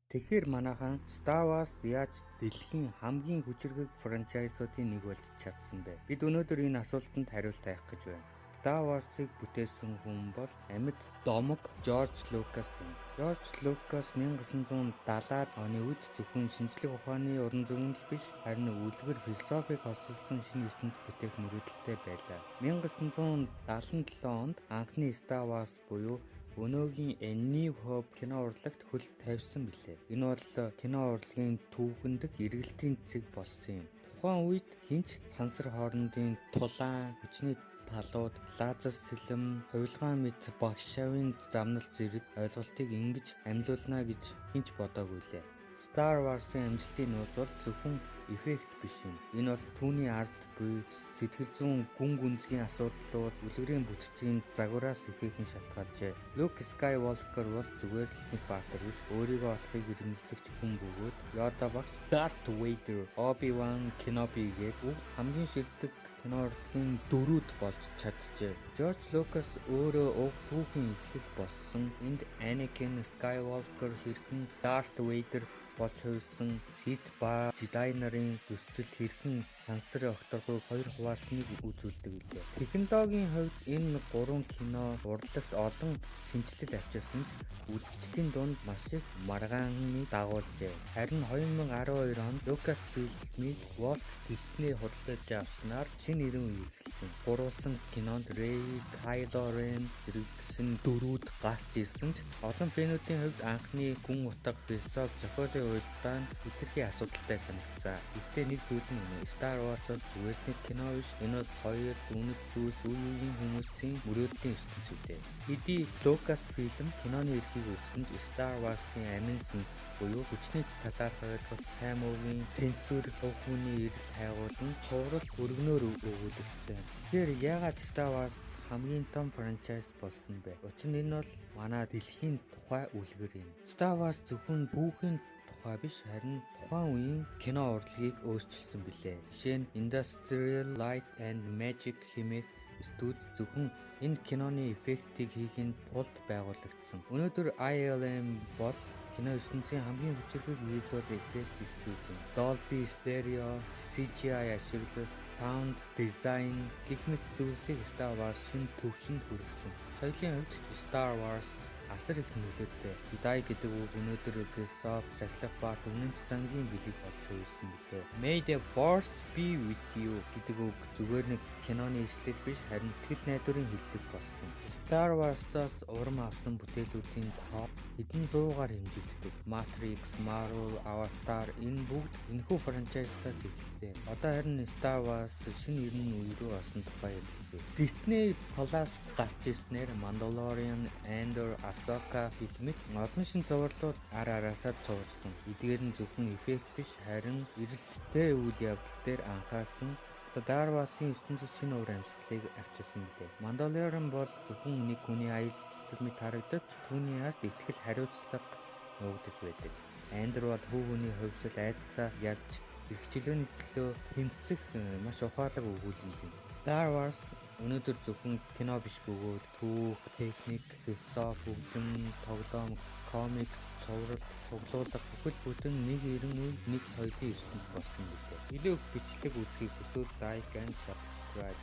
Тэгэхээр манайхан Star Wars яаж дэлхийн хамгийн хүчирхэг франчайзуудын нэг болж чадсан бэ? Бид өнөөдөр энэ асуултанд хариулт тавих гэж байна. Star Wars-ыг бүтээсэн хүн бол амьд домог Жорж Лукас юм. Жорж Лукас 1970-аад оны үед зөвхөн шинжлэх ухааны уран зөгнөл биш, харин үлгэр философиг хослолсон шинэ ертөнц бүтээх мөрөөдөлтэй байлаа. 1977 онд анхны Star Wars буюу өнөөгийн A New Hope кино урлагт хөл тавьсан билээ. Энэ бол кино урлагийн түүхэндх эргэлтийн цэг болсон юм. Тухайн үед хинч сансар хоорондын тулаан, хүчний талууд, лазер сэлэм, хувилгаан мэт багш шавын замнал зэрэг ойлголтыг ингэж амьлуулна гэж хинч бодоогүй лээ. Star Wars-ын амжилтын нууц бол зөвхөн эффект биш юм. Энэ бол түүний ард буй сэтгэл зүйн гүн гүнзгий асуудлууд, үлгэрийн бүтцийн загвараас ихээхэн шалтгаалжээ. Luke Skywalker бол зүгээр л нэг баатар биш, өөрийгөө олохыг эрмэлзэгч хүн бөгөөд Yoda багш, Darth Vader, Obi-Wan Kenobi гээд хамгийн шилдэг кино урлагийн дөрүүд болж чаджээ. George Lucas өөрөө уг түүхийн эхлэл болсон энд Anakin Skywalker хэрхэн Darth Vader болж хувирсан, Sith ба Jedi нарын зөрчил хэрхэн сансарын огторгыг хоёр хуваасныг үзүүлдэг билээ. Технологийн хувьд энэ гурван кино урлагт олон шинжилэл авчирсан ч үзэгчдийн дунд маш их маргааныг дагуулжээ. Харин 2012 онд Lucasfilm-ийг Walt Disney худалдаж авснаар шинэ нэрийн үе эхэлсэн. Гурвалсан кинонд Rey, Kylo Ren зэрэгсэн дөрүүд гарч ирсэн ч олон фэнүүдийн хувьд анхны гүн утга философи зохиолын уялдаа нь хэтэрхий асуудалтай санагцсан. Гэхдээ нэг зүйл нь үнэ. Star Wars бол зүгээр л нэг кино биш. Энэ бол соёл, үнэт зүйлс, үе үеийн хүмүүсийн мөрөөдлийн ертөнц үлээ. Хэдий Lucasfilm киноны эрхийг өгсөн ч Star Wars-ын амин сүнс буюу хүчний талаарх ойлголт, сайн муугийн тэнцвэр, хувь хүний эрэл хайгуулан цуврал өргөнөөр өгүүлэгдсэн. Тэгэхээр яагаад Star Wars хамгийн том франчайз болсон бэ? Учир нь энэ бол манай дэлхийн тухай үлгэр юм. Star Wars зөвхөн түүхийн тухай биш, харин тухайн үеийн кино урлагийг өөрчилсөн билээ. Жишээ нь Industrial Light and Magic хэмээх студи зөвхөн энэ киноны эффектийг хийхин тулд байгуулагдсан. Өнөөдөр ILM бол кино ертөнцийн хамгийн хүчирхэг visual effect студи юм. Dolby Stereo, CGI ашиглал, sound design гэх мэт зүйлсийг Star Wars шинэ төвшөнд хүргэсэн. Соёлын хувьд Star Wars асар их нөлөөтэй. Jedi гэдэг үг өнөөдөр философи, сахилга ба түмэнч зангийн бэлэг болж хувирсан билээ. May the Force be with you гэдэг үг зүгээр нэг киноны ишлэл биш, харин тэл найдварын хэллэг болсон. Star Wars-аас урам авсан бүтээлүүдийн топ хэдэн зуугаар хэмжигддэг. Matrix, Marvel, Avatar энэ бүгд энэхүү франчайзаас эхэлсэн. Одоо харин Star Wars шинэ ерөн үе рүү орсон тухай хэлцээ. Disney Plus гарч ирснээр Mandalorian, Andor, Ahsoka гэх мэт олон шин зурлууд ар араасаа цуурсан. Эдгээр нь зөвхөн эффект биш, харин эрэлттэй үйл явдал дээр анхаарсан Star Wars-ын ертөнцийн шинэ уур амьсгалыг авчирсан билээ. Mandalorian бол зөвхөн нэг хүний аялал мэт харагдавч түүний ард итгэл хариуцлага нуугдаж байдаг. Andor бол хүүхний хувьсэл айдсаа ялж эрхчлөөний төлөө тэмцэх маш ухаалаг өгүүлбэр юм. Star Wars өнөөдөр зөвхөн кино биш бөгөөд түүх, техник, философи, хөгжим, тоглоом, комик, цуврал, цуглуулга бүхэл бүтэн нэг ерөн үе, нэг соёлын ертөнц болсон билээ. Илүү их бичлэг үзхийг хүсвэл лайк and subscribe